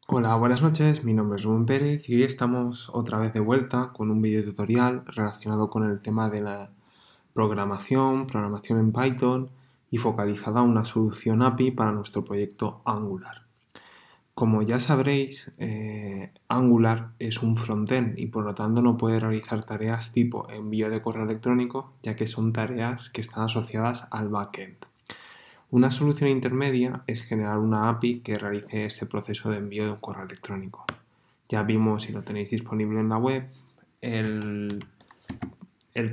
Hola, buenas noches, mi nombre es Rubén Pérez y hoy estamos otra vez de vuelta con un video tutorial relacionado con el tema de la programación en Python y focalizada a una solución API para nuestro proyecto Angular. Como ya sabréis, Angular es un frontend y por lo tanto no puede realizar tareas tipo envío de correo electrónico, ya que son tareas que están asociadas al backend. Una solución intermedia es generar una API que realice ese proceso de envío de un correo electrónico. Ya vimos, si lo tenéis disponible en la web, el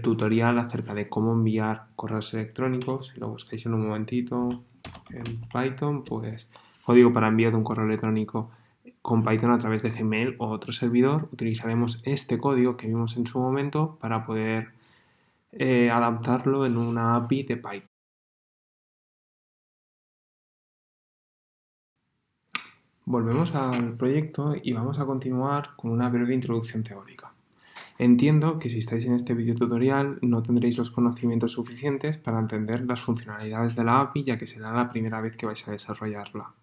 tutorial acerca de cómo enviar correos electrónicos. Si lo busquáis en un momentito en Python, pues código para envío de un correo electrónico con Python a través de Gmail o otro servidor. Utilizaremos este código que vimos en su momento para poder adaptarlo en una API de Python. Volvemos al proyecto y vamos a continuar con una breve introducción teórica. Entiendo que si estáis en este video tutorial no tendréis los conocimientos suficientes para entender las funcionalidades de la API, ya que será la primera vez que vais a desarrollarla.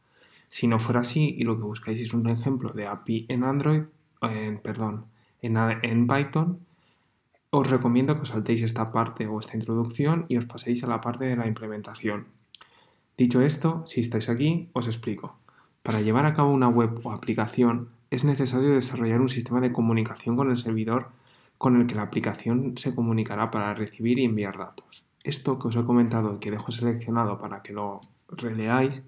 Si no fuera así y lo que buscáis es un ejemplo de API en Android, en Python, os recomiendo que os saltéis esta parte o esta introducción y os paséis a la parte de la implementación. Dicho esto, si estáis aquí, os explico. Para llevar a cabo una web o aplicación es necesario desarrollar un sistema de comunicación con el servidor con el que la aplicación se comunicará para recibir y enviar datos. Esto que os he comentado y que dejo seleccionado para que lo releáis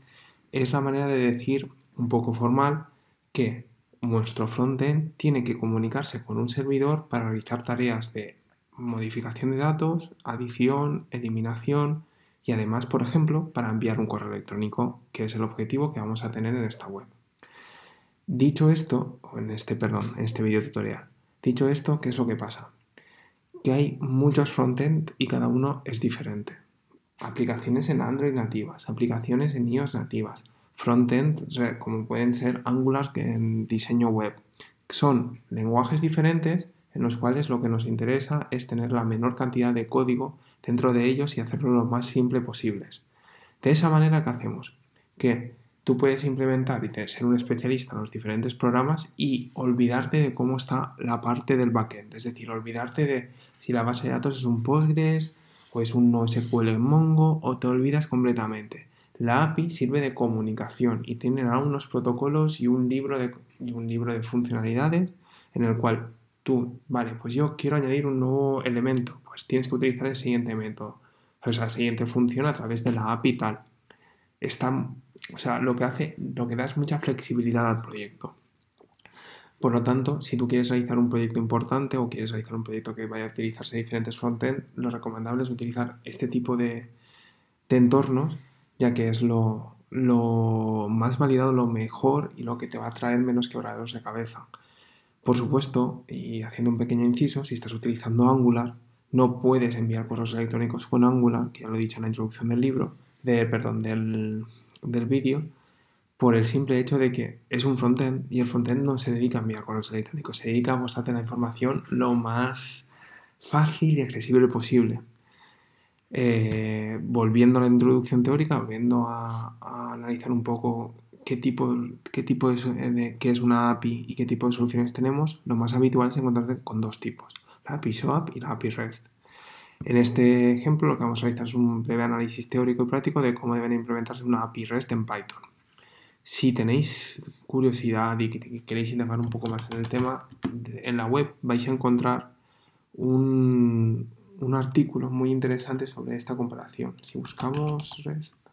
es la manera de decir un poco formal que nuestro frontend tiene que comunicarse con un servidor para realizar tareas de modificación de datos, adición, eliminación y además, por ejemplo, para enviar un correo electrónico, que es el objetivo que vamos a tener en esta web. Dicho esto, en este video tutorial, dicho esto, ¿qué es lo que pasa? Que hay muchos frontend y cada uno es diferente. Aplicaciones en Android nativas, aplicaciones en iOS nativas, frontend como pueden ser Angular en diseño web. Son lenguajes diferentes en los cuales lo que nos interesa es tener la menor cantidad de código dentro de ellos y hacerlo lo más simple posibles. De esa manera, ¿qué hacemos? Que tú puedes implementar y ser un especialista en los diferentes programas y olvidarte de cómo está la parte del backend, es decir, olvidarte de si la base de datos es un Postgres o es un NoSQL en Mongo o te olvidas completamente. La API sirve de comunicación y tiene unos protocolos y un libro de funcionalidades en el cual tú, vale, pues yo quiero añadir un nuevo elemento, pues tienes que utilizar el siguiente método, o sea, la siguiente función a través de la API tal. O sea, lo que da es mucha flexibilidad al proyecto. Por lo tanto, si tú quieres realizar un proyecto importante o quieres realizar un proyecto que vaya a utilizarse diferentes frontend, lo recomendable es utilizar este tipo de entornos, ya que es lo más validado, lo mejor y lo que te va a traer menos quebraderos de cabeza. Por supuesto, y haciendo un pequeño inciso, si estás utilizando Angular, no puedes enviar correos electrónicos con Angular, que ya lo he dicho en la introducción del libro, del vídeo, por el simple hecho de que es un frontend y el frontend no se dedica a enviar correos electrónicos, se dedica a mostrarte la información lo más fácil y accesible posible. Volviendo a la introducción teórica, volviendo a analizar un poco qué es una API y qué tipo de soluciones tenemos, lo más habitual es encontrarte con dos tipos, la API SOAP y la API REST. En este ejemplo lo que vamos a realizar es un breve análisis teórico y práctico de cómo deben implementarse una API REST en Python. Si tenéis curiosidad y queréis indagar un poco más en el tema, en la web vais a encontrar un artículo muy interesante sobre esta comparación. Si buscamos REST,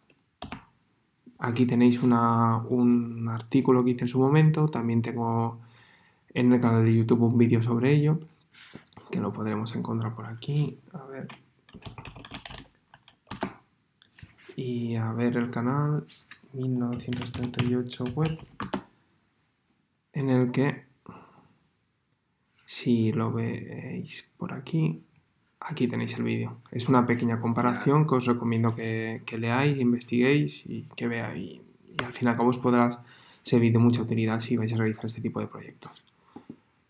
aquí tenéis un artículo que hice en su momento, también tengo en el canal de YouTube un vídeo sobre ello, que lo podremos encontrar por aquí. Y a ver el canal 1938 web, en el que, si lo veis por aquí, aquí tenéis el vídeo. Es una pequeña comparación que os recomiendo que leáis, investiguéis y que veáis. Y al fin y al cabo os podrá servir de mucha utilidad si vais a realizar este tipo de proyectos.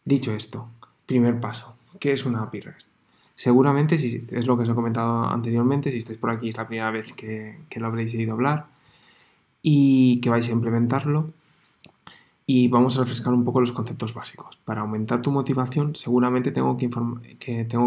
Dicho esto, primer paso, ¿qué es una API REST? Seguramente, si es lo que os he comentado anteriormente, si estáis por aquí es la primera vez que lo habréis oído hablar y que vais a implementarlo. Y vamos a refrescar un poco los conceptos básicos. Para aumentar tu motivación, seguramente tengo que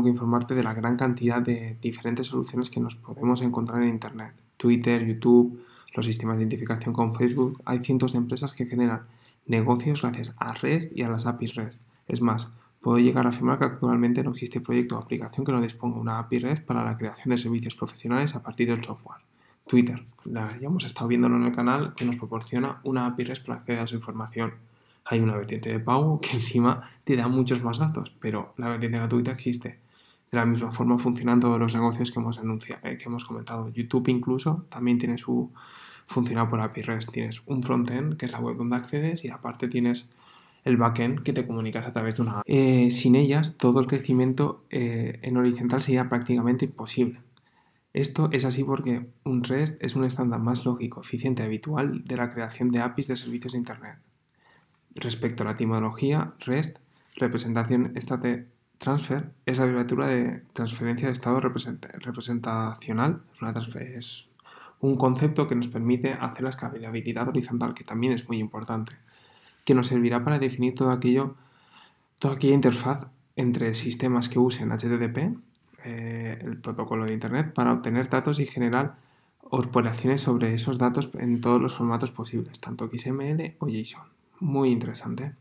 informarte de la gran cantidad de diferentes soluciones que nos podemos encontrar en Internet. Twitter, YouTube, los sistemas de identificación con Facebook. Hay cientos de empresas que generan negocios gracias a REST y a las APIs REST. Es más, puedo llegar a afirmar que actualmente no existe proyecto o aplicación que no disponga una API REST para la creación de servicios profesionales a partir del software. Twitter, ya hemos estado viéndolo en el canal, que nos proporciona una API REST para acceder a su información. Hay una vertiente de pago que encima te da muchos más datos, pero la vertiente gratuita existe. De la misma forma funcionan todos los negocios que hemos comentado. YouTube incluso también tiene funciona por API REST. Tienes un frontend, que es la web donde accedes, y aparte tienes el backend, que te comunicas a través de una API. Sin ellas, todo el crecimiento en horizontal sería prácticamente imposible. Esto es así porque un REST es un estándar más lógico, eficiente y habitual de la creación de APIs de servicios de Internet. Respecto a la etimología, REST, representación State Transfer, es la abreviatura de transferencia de estado representacional. Es un concepto que nos permite hacer la escalabilidad horizontal, que también es muy importante, que nos servirá para definir toda aquella interfaz entre sistemas que usen HTTP, el protocolo de Internet, para obtener datos y generar operaciones sobre esos datos en todos los formatos posibles, tanto XML o JSON. Muy interesante.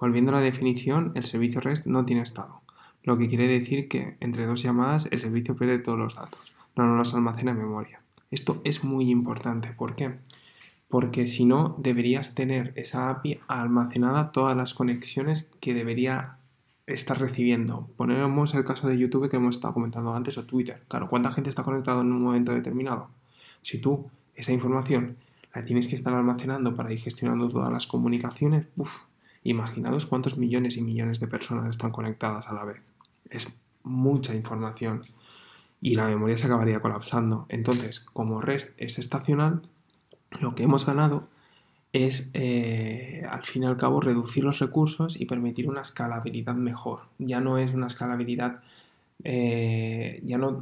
Volviendo a la definición, el servicio REST no tiene estado, lo que quiere decir que entre dos llamadas el servicio pierde todos los datos, no los almacena en memoria. Esto es muy importante. ¿Por qué? Porque si no, deberías tener esa API almacenada todas las conexiones que debería estar recibiendo. Ponemos el caso de YouTube que hemos estado comentando antes, o Twitter. Claro, ¿cuánta gente está conectada en un momento determinado? Si tú esa información la tienes que estar almacenando para ir gestionando todas las comunicaciones, imaginaos cuántos millones y millones de personas están conectadas a la vez. Es mucha información y la memoria se acabaría colapsando. Entonces, como REST es estacional, lo que hemos ganado es, al fin y al cabo, reducir los recursos y permitir una escalabilidad mejor. Ya no es una escalabilidad, ya no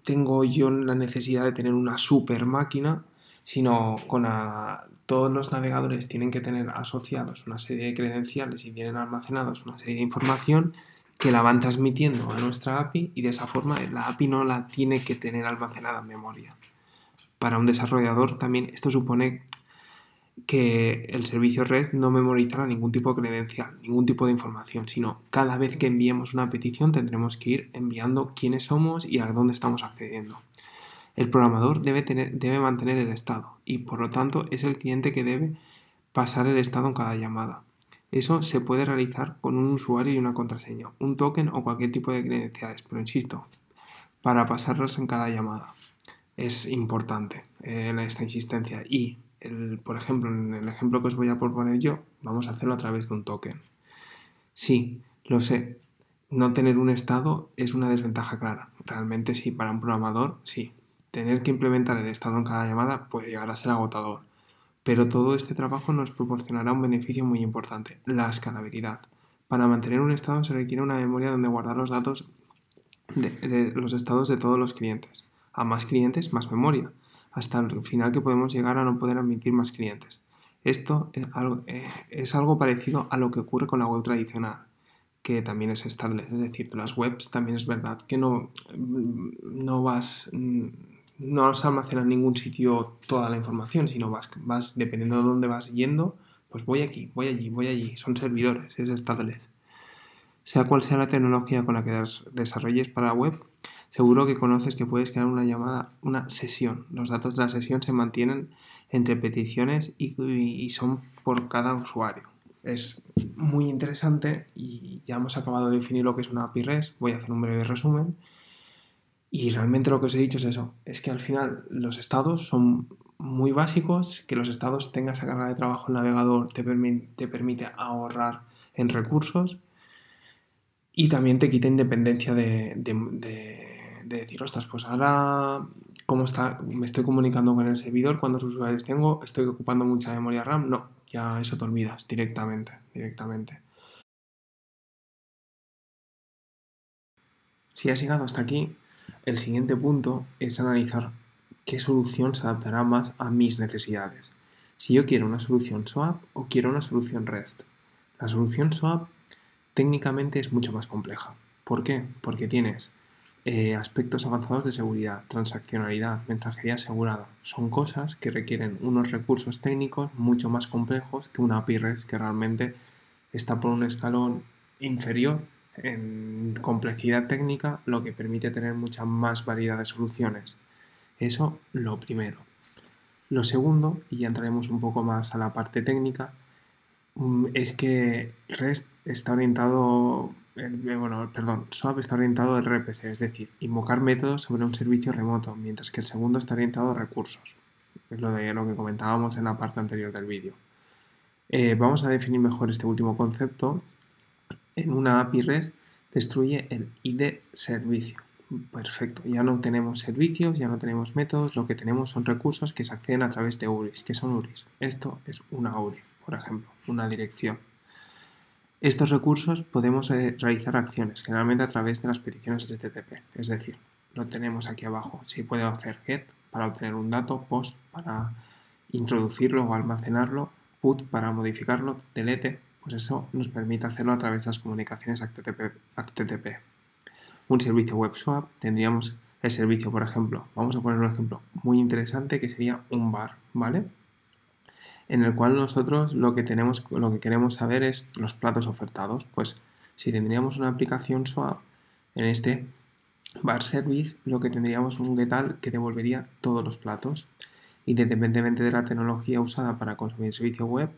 tengo yo la necesidad de tener una super máquina, sino todos los navegadores tienen que tener asociados una serie de credenciales y tienen almacenados una serie de información que la van transmitiendo a nuestra API, y de esa forma la API no la tiene que tener almacenada en memoria. Para un desarrollador también esto supone que el servicio REST no memorizará ningún tipo de credencial, ningún tipo de información, sino cada vez que enviemos una petición tendremos que ir enviando quiénes somos y a dónde estamos accediendo. El programador debe mantener el estado, y por lo tanto es el cliente que debe pasar el estado en cada llamada. Eso se puede realizar con un usuario y una contraseña, un token o cualquier tipo de credenciales, pero insisto, para pasarlas en cada llamada. Es importante esta insistencia, y por ejemplo, en el ejemplo que os voy a proponer yo, vamos a hacerlo a través de un token. Sí, lo sé, no tener un estado es una desventaja clara. Realmente sí, para un programador sí. Tener que implementar el estado en cada llamada puede llegar a ser agotador, pero todo este trabajo nos proporcionará un beneficio muy importante: la escalabilidad. Para mantener un estado se requiere una memoria donde guardar los datos de los estados de todos los clientes. A más clientes, más memoria, hasta el final que podemos llegar a no poder admitir más clientes. Esto es algo parecido a lo que ocurre con la web tradicional, que también es stateless. Es decir, las webs también es verdad que no se almacena en ningún sitio toda la información, sino vas dependiendo de dónde vas yendo, pues voy aquí, voy allí, voy allí. Son servidores, es stateless. Sea cual sea la tecnología con la que desarrolles para la web, seguro que conoces que puedes crear una sesión. Los datos de la sesión se mantienen entre peticiones y son por cada usuario. Es muy interesante y ya hemos acabado de definir lo que es una API REST. Voy a hacer un breve resumen. Y realmente lo que os he dicho es eso, es que al final los estados son muy básicos, que los estados tengan esa carga de trabajo en el navegador te permite ahorrar en recursos, y también te quita independencia de decir, ostras, pues ahora, ¿cómo está? Me estoy comunicando con el servidor, ¿cuántos usuarios tengo? ¿Estoy ocupando mucha memoria RAM? No, ya eso te olvidas directamente. Si has llegado hasta aquí, el siguiente punto es analizar qué solución se adaptará más a mis necesidades. si yo quiero una solución SOAP o quiero una solución REST. La solución SOAP técnicamente es mucho más compleja. ¿Por qué? Porque tienes aspectos avanzados de seguridad, transaccionalidad, mensajería asegurada. Son cosas que requieren unos recursos técnicos mucho más complejos que una API REST, que realmente está por un escalón inferior en complejidad técnica, lo que permite tener mucha más variedad de soluciones. Eso lo primero. Lo segundo, y ya entraremos un poco más a la parte técnica, es que REST está orientado, SOAP está orientado al RPC, es decir, invocar métodos sobre un servicio remoto, mientras que el segundo está orientado a recursos. Es lo que comentábamos en la parte anterior del vídeo. Vamos a definir mejor este último concepto. En una API REST destruye el ID servicio. Perfecto, ya no tenemos servicios, ya no tenemos métodos, lo que tenemos son recursos que se acceden a través de URIs. ¿Qué son URIs? Esto es una URI, por ejemplo, una dirección. Estos recursos podemos realizar acciones, generalmente a través de las peticiones HTTP, es decir, lo tenemos aquí abajo. Si puedo hacer get para obtener un dato, post para introducirlo o almacenarlo, put para modificarlo, delete, pues eso nos permite hacerlo a través de las comunicaciones HTTP. Un servicio web swap, tendríamos el servicio, por ejemplo, vamos a poner un ejemplo muy interesante que sería un bar, ¿vale? En el cual nosotros lo que queremos saber es los platos ofertados. Pues si tendríamos una aplicación swap en este bar service, lo que tendríamos un getal que devolvería todos los platos. Independientemente de la tecnología usada para consumir el servicio web,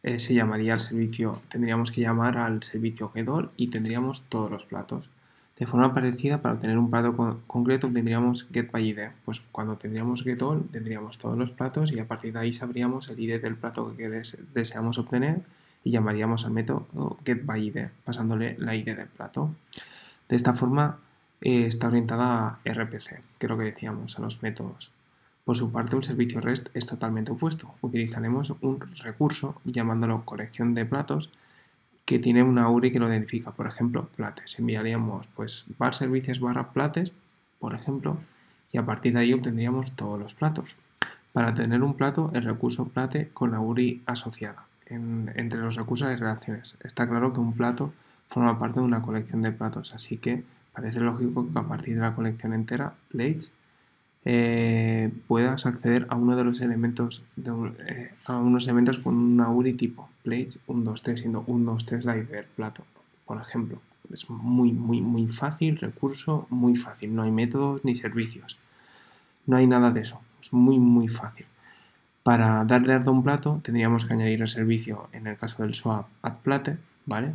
se llamaría al servicio, tendríamos que llamar al servicio getAll y tendríamos todos los platos. De forma parecida, para obtener un plato concreto tendríamos getById. Pues cuando tendríamos getAll tendríamos todos los platos y a partir de ahí sabríamos el ID del plato que deseamos obtener y llamaríamos al método getById pasándole la ID del plato. De esta forma está orientada a RPC, que es lo que decíamos, a los métodos. Por su parte, un servicio REST es totalmente opuesto. Utilizaremos un recurso llamándolo colección de platos que tiene una URI que lo identifica, por ejemplo, plates. Enviaríamos pues bar servicios barra plates, por ejemplo, y a partir de ahí obtendríamos todos los platos. Para tener un plato, el recurso plate con la URI asociada. Entre los recursos hay relaciones. Está claro que un plato forma parte de una colección de platos, así que parece lógico que a partir de la colección entera, plates, puedas acceder a uno de los elementos a unos elementos con una URI tipo plates 1, 2, 3, siendo 1, 2, 3 la ID del plato, por ejemplo. Es muy fácil, recurso muy fácil, no hay métodos ni servicios, no hay nada de eso, es muy fácil. Para darle alta a un plato tendríamos que añadir el servicio, en el caso del swap, addPlate, ¿vale?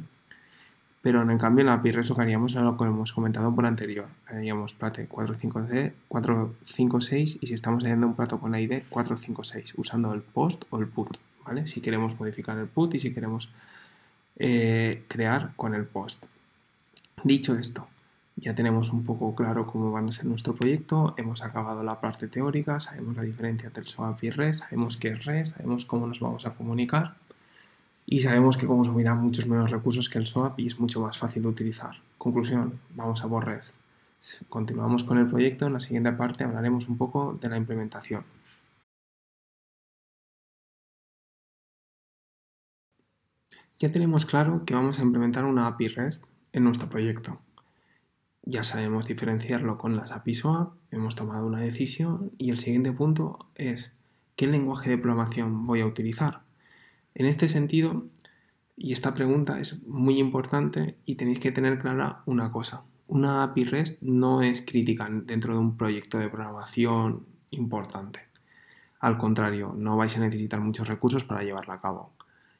Pero en cambio en la API REST lo que haríamos era lo que hemos comentado por anterior. Haríamos plate 456 y si estamos añadiendo un plato con la ID 456 usando el post o el put, ¿vale? Si queremos modificar el put y si queremos crear con el post. Dicho esto, ya tenemos un poco claro cómo va a ser nuestro proyecto, hemos acabado la parte teórica, sabemos la diferencia entre el SOAP y REST, sabemos qué es REST, sabemos cómo nos vamos a comunicar. Y sabemos que consumirá muchos menos recursos que el SOAP y es mucho más fácil de utilizar. Conclusión, vamos a por REST. Continuamos con el proyecto, en la siguiente parte hablaremos un poco de la implementación. Ya tenemos claro que vamos a implementar una API REST en nuestro proyecto. Ya sabemos diferenciarlo con las API SOAP, hemos tomado una decisión y el siguiente punto es ¿qué lenguaje de programación voy a utilizar? En este sentido, y esta pregunta es muy importante y tenéis que tener clara una cosa. Una API REST no es crítica dentro de un proyecto de programación importante. Al contrario, no vais a necesitar muchos recursos para llevarla a cabo.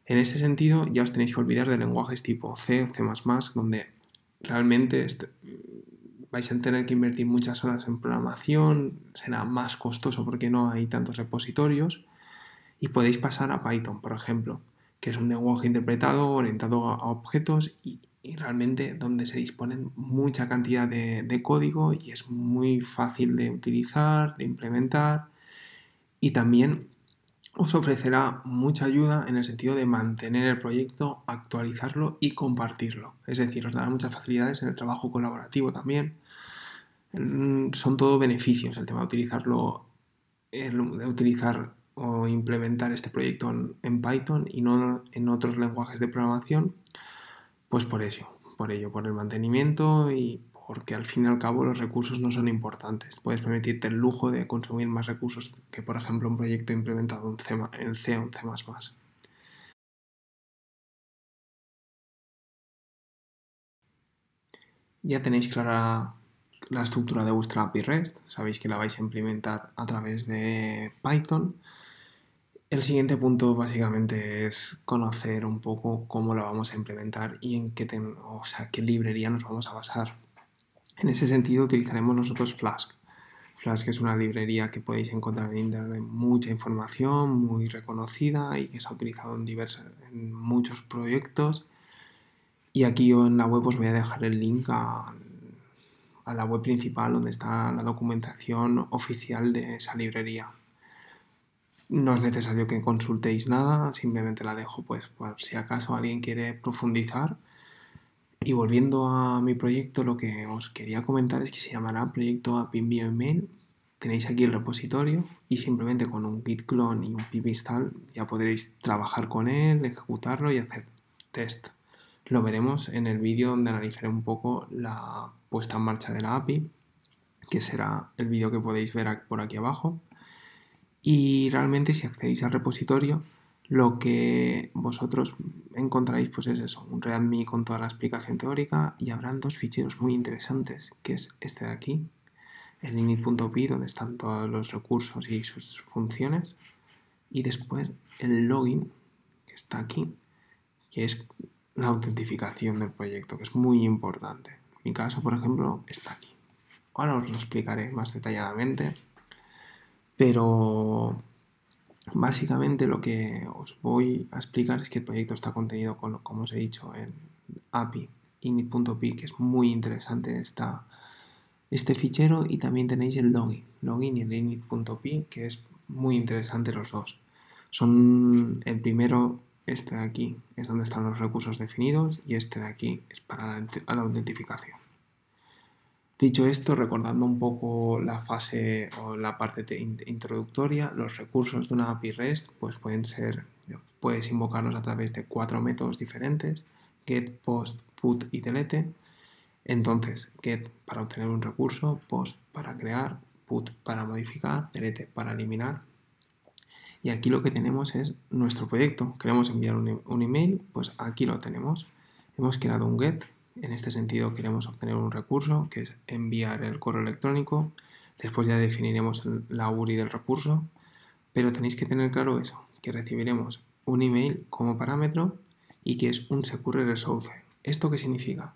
En este sentido, ya os tenéis que olvidar de lenguajes tipo C o C++, donde realmente vais a tener que invertir muchas horas en programación, será más costoso porque no hay tantos repositorios, y podéis pasar a Python, por ejemplo, que es un lenguaje interpretado orientado a objetos y realmente donde se disponen mucha cantidad de código y es muy fácil de utilizar, de implementar y también os ofrecerá mucha ayuda en el sentido de mantener el proyecto, actualizarlo y compartirlo. Es decir, os dará muchas facilidades en el trabajo colaborativo también. Son todo beneficios el tema de utilizarlo, de utilizar o implementar este proyecto en Python y no en otros lenguajes de programación, pues por ello, por el mantenimiento y porque al fin y al cabo los recursos no son importantes. Puedes permitirte el lujo de consumir más recursos que, por ejemplo, un proyecto implementado en C o en C++. Ya tenéis clara la estructura de vuestra API REST, sabéis que la vais a implementar a través de Python. El siguiente punto básicamente es conocer un poco cómo la vamos a implementar y en qué librería nos vamos a basar. En ese sentido utilizaremos nosotros Flask. Flask es una librería que podéis encontrar en internet, mucha información, muy reconocida y que se ha utilizado en muchos proyectos. Y aquí yo en la web os voy a dejar el link a la web principal donde está la documentación oficial de esa librería. No es necesario que consultéis nada, simplemente la dejo pues por si acaso alguien quiere profundizar. Y volviendo a mi proyecto, lo que os quería comentar es que se llamará Proyecto API Envío Email. Tenéis aquí el repositorio y simplemente con un git clone y un pip install ya podréis trabajar con él, ejecutarlo y hacer test. Lo veremos en el vídeo donde analizaré un poco la puesta en marcha de la API, que será el vídeo que podéis ver por aquí abajo. Y realmente si accedéis al repositorio, lo que vosotros encontraréis pues es eso, un readme con toda la explicación teórica y habrán dos ficheros muy interesantes, que es este de aquí, el init.py, donde están todos los recursos y sus funciones, y después el login, que está aquí, que es la autentificación del proyecto, que es muy importante. En mi caso, por ejemplo, está aquí. Ahora os lo explicaré más detalladamente, pero básicamente lo que os voy a explicar es que el proyecto está contenido, como os he dicho, en API init.py, que es muy interesante este fichero, y también tenéis el login y el init.py, que es muy interesante los dos. Son el primero, este de aquí, es donde están los recursos definidos y este de aquí es para la autentificación. Dicho esto, recordando un poco la fase o la parte introductoria, los recursos de una API REST pues puedes invocarlos a través de 4 métodos diferentes: get, post, put y delete. Entonces, get para obtener un recurso, post para crear, put para modificar, delete para eliminar. Y aquí lo que tenemos es nuestro proyecto. Queremos enviar un email, pues aquí lo tenemos. Hemos creado un get. En este sentido queremos obtener un recurso, que es enviar el correo electrónico. Después ya definiremos la URI del recurso. Pero tenéis que tener claro eso, que recibiremos un email como parámetro y que es un secure resource. ¿Esto qué significa?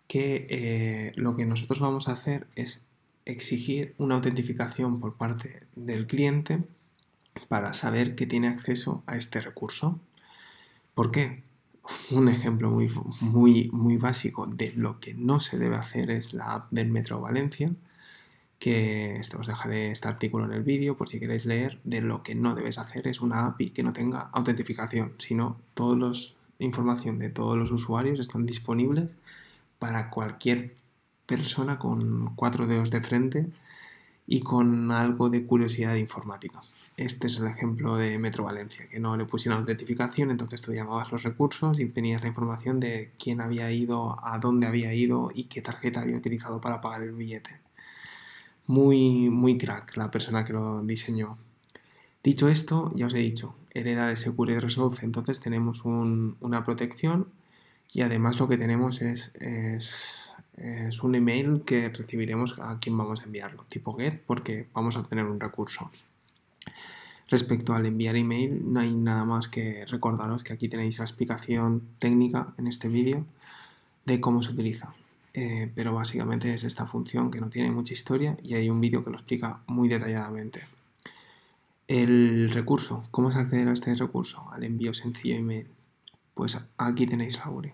Que lo que nosotros vamos a hacer es exigir una autentificación por parte del cliente para saber que tiene acceso a este recurso. ¿Por qué? Un ejemplo muy básico de lo que no se debe hacer es la app del Metro Valencia, que os dejaré este artículo en el vídeo por si queréis leer. De lo que no debes hacer es una API que no tenga autentificación, sino información de todos los usuarios están disponibles para cualquier persona con 4 dedos de frente y con algo de curiosidad informática. Este es el ejemplo de Metro Valencia, que no le pusieron autentificación, entonces tú llamabas los recursos y obtenías la información de quién había ido, a dónde había ido y qué tarjeta había utilizado para pagar el billete. Muy crack la persona que lo diseñó. Dicho esto, ya os he dicho, hereda de Secure Resolve, entonces tenemos una protección y además lo que tenemos es un email que recibiremos a quien vamos a enviarlo, tipo get, porque vamos a obtener un recurso. Respecto al enviar email, no hay nada más que recordaros que aquí tenéis la explicación técnica en este vídeo de cómo se utiliza. Pero básicamente es esta función que no tiene mucha historia y hay un vídeo que lo explica muy detalladamente. El recurso, ¿cómo se accede a este recurso? Al envío sencillo email. Pues aquí tenéis la URI.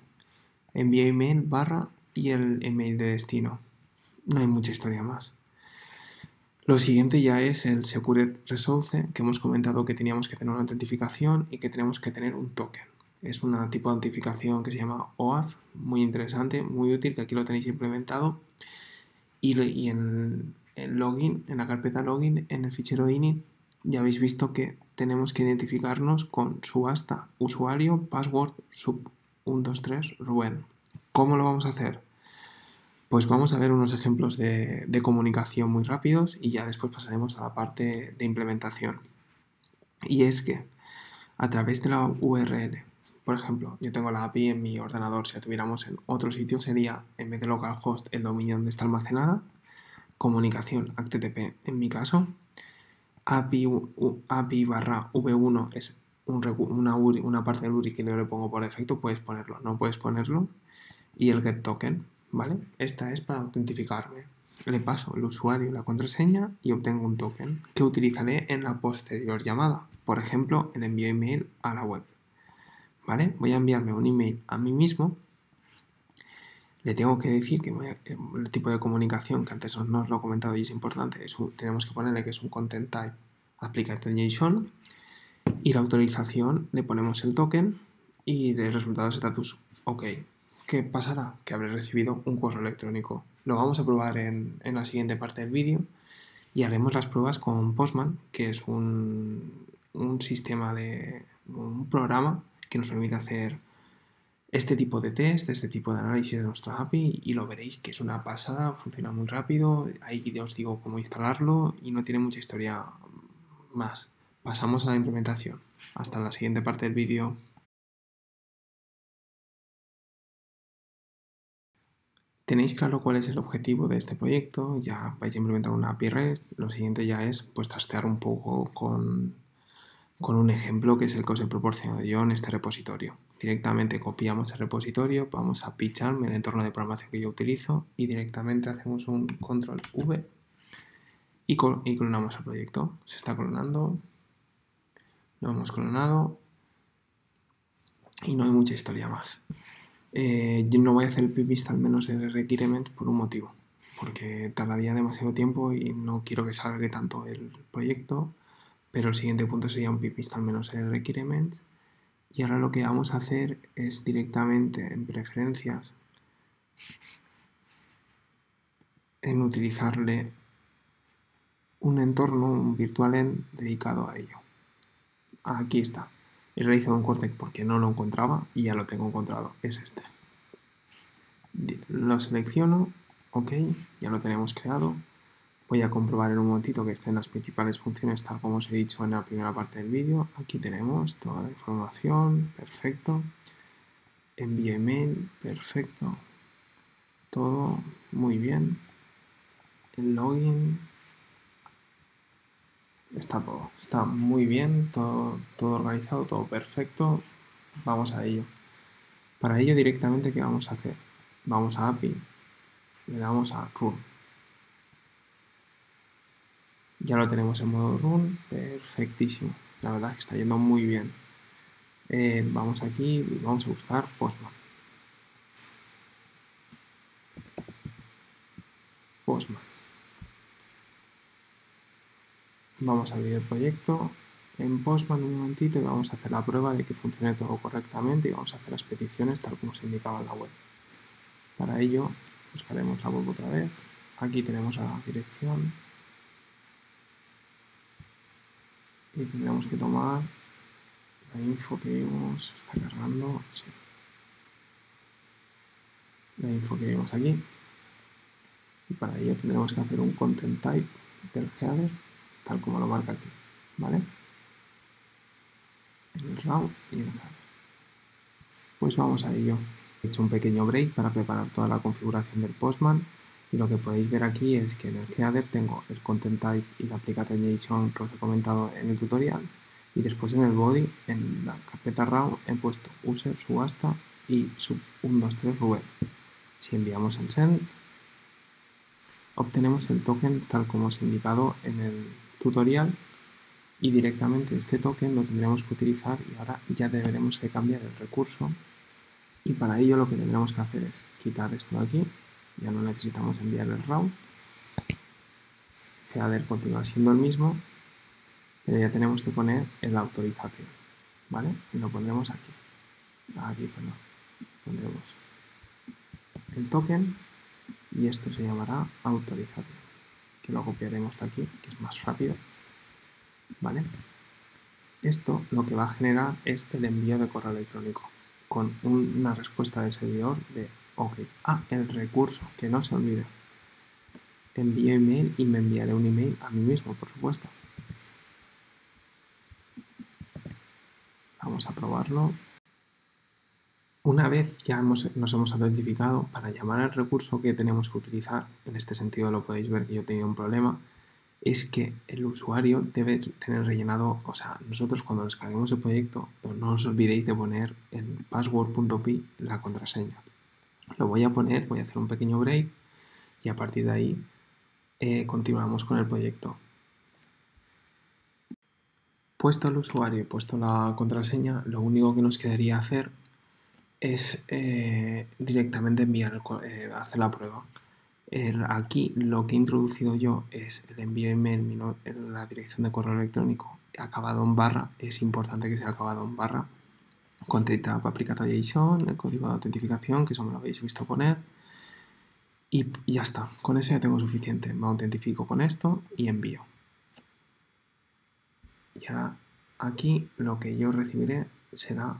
Envío email barra y el email de destino. No hay mucha historia más. Lo siguiente ya es el Secure Resource, que hemos comentado que teníamos que tener una autentificación y que tenemos que tener un token. Es un tipo de autentificación que se llama OAuth, muy interesante, muy útil, que aquí lo tenéis implementado. Y en el login, en la carpeta login, en el fichero init, ya habéis visto que tenemos que identificarnos con subasta, usuario, password, sub 123 Rubén. ¿Cómo lo vamos a hacer? Pues vamos a ver unos ejemplos de comunicación muy rápidos y ya después pasaremos a la parte de implementación. Y es que a través de la URL, por ejemplo, yo tengo la API en mi ordenador, si la tuviéramos en otro sitio sería, en vez de localhost, el dominio donde está almacenada, comunicación HTTP en mi caso, API barra v1 es una parte del URI que yo le pongo por defecto, puedes ponerlo, no puedes ponerlo, y el get token, ¿vale? Esta es para autentificarme. Le paso el usuario y la contraseña y obtengo un token que utilizaré en la posterior llamada, por ejemplo, el envío email a la web, ¿vale? Voy a enviarme un email a mí mismo, le tengo que decir que el tipo de comunicación, que antes no os lo he comentado y es importante, tenemos que ponerle que es un content type applicated JSON, y la autorización le ponemos el token y el resultado es status OK. ¿Qué pasará? Que habré recibido un correo electrónico. Lo vamos a probar en la siguiente parte del vídeo y haremos las pruebas con Postman, que es un programa que nos permite hacer este tipo de test, este tipo de análisis de nuestra API, y lo veréis que es una pasada, funciona muy rápido. Ahí os digo cómo instalarlo y no tiene mucha historia más. Pasamos a la implementación. Hasta la siguiente parte del vídeo. Tenéis claro cuál es el objetivo de este proyecto, ya vais a implementar una API REST. Lo siguiente ya es pues trastear un poco con un ejemplo que es el que os he proporcionado yo en este repositorio. Directamente copiamos el repositorio, vamos a pitcharm, el entorno de programación que yo utilizo, y directamente hacemos un control V y clonamos el proyecto. Se está clonando, lo hemos clonado y no hay mucha historia más. Yo no voy a hacer el pip install menos el requirement por un motivo, porque tardaría demasiado tiempo y no quiero que salga tanto el proyecto, pero el siguiente punto sería un pip install menos el requirement. Y ahora lo que vamos a hacer es directamente en preferencias, en utilizarle un entorno, un virtualenv dedicado a ello. Aquí está. He realizado un corte porque no lo encontraba y ya lo tengo encontrado. Es este. Lo selecciono, ok, ya lo tenemos creado. Voy a comprobar en un momentito que estén las principales funciones tal como os he dicho en la primera parte del vídeo. Aquí tenemos toda la información, perfecto. Envío email, perfecto. Todo muy bien. El login está muy bien, todo organizado, todo perfecto. Vamos a ello. Para ello directamente, ¿qué vamos a hacer? Vamos a API, le damos a run. Ya lo tenemos en modo run, perfectísimo. La verdad es que está yendo muy bien. Vamos aquí y vamos a buscar Postman. Vamos a abrir el proyecto en Postman un momentito y vamos a hacer la prueba de que funcione todo correctamente y vamos a hacer las peticiones tal como se indicaba en la web. Para ello buscaremos la web otra vez. Aquí tenemos la dirección y tendremos que tomar la info que vimos. Está cargando, sí. La info que vimos aquí, y para ello tendremos que hacer un content type del header tal como lo marca aquí, ¿vale? El route y el header. Pues vamos a ello. He hecho un pequeño break para preparar toda la configuración del Postman y lo que podéis ver aquí es que en el header tengo el content type y la applicator JSON que os he comentado en el tutorial, y después en el body, en la carpeta raw, he puesto user, subasta y sub 123 Rubén. Si enviamos el send, obtenemos el token tal como os he indicado en el tutorial, y directamente este token lo tendremos que utilizar y ahora ya deberemos que cambiar el recurso. Y para ello lo que tendremos que hacer es quitar esto de aquí, ya no necesitamos enviar el route, header continúa siendo el mismo, pero ya tenemos que poner el autorización, ¿vale? Y lo pondremos aquí, pondremos el token y esto se llamará autorización, que lo copiaremos de aquí, que es más rápido. ¿vale? Esto lo que va a generar es el envío de correo electrónico con una respuesta del servidor de OK. El recurso, que no se olvide. Envío email y me enviaré un email a mí mismo, por supuesto. Vamos a probarlo. Una vez ya nos hemos autentificado, para llamar al recurso que tenemos que utilizar, en este sentido lo podéis ver que yo he tenido un problema, es que el usuario debe tener rellenado, o sea, nosotros cuando descarguemos el proyecto, no os olvidéis de poner en password.py la contraseña. Lo voy a poner, voy a hacer un pequeño break y a partir de ahí continuamos con el proyecto. Puesto el usuario y puesto la contraseña, lo único que nos quedaría hacer es directamente hacer la prueba. Aquí lo que he introducido yo es el envío email en la dirección de correo electrónico acabado en barra. Es importante que sea acabado en barra. Content application, el código de autentificación, que eso me lo habéis visto poner. Y ya está, con eso ya tengo suficiente. Me autentifico con esto y envío. Y ahora aquí lo que yo recibiré será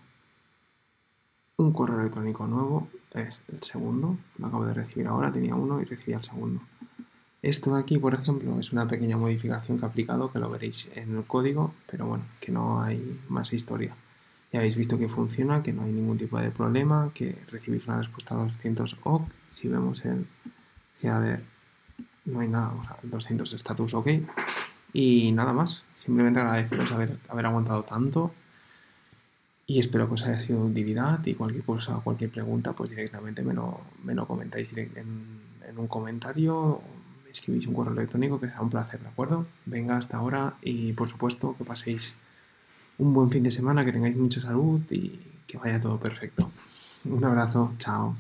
un correo electrónico nuevo, es el segundo, lo acabo de recibir ahora, tenía uno y recibí el segundo. Esto de aquí, por ejemplo, es una pequeña modificación que he aplicado, que lo veréis en el código, pero bueno, que no hay más historia. Ya habéis visto que funciona, que no hay ningún tipo de problema, que recibís una respuesta a 200 OK. Si vemos el header, no hay nada, o sea, 200 status OK. Y nada más, simplemente agradeceros haber aguantado tanto y espero que os haya sido de utilidad y cualquier cosa, cualquier pregunta, pues directamente me lo comentáis en un comentario o me escribís un correo electrónico, que será un placer, ¿de acuerdo? Venga, hasta ahora y por supuesto que paséis un buen fin de semana, que tengáis mucha salud y que vaya todo perfecto. Un abrazo, chao.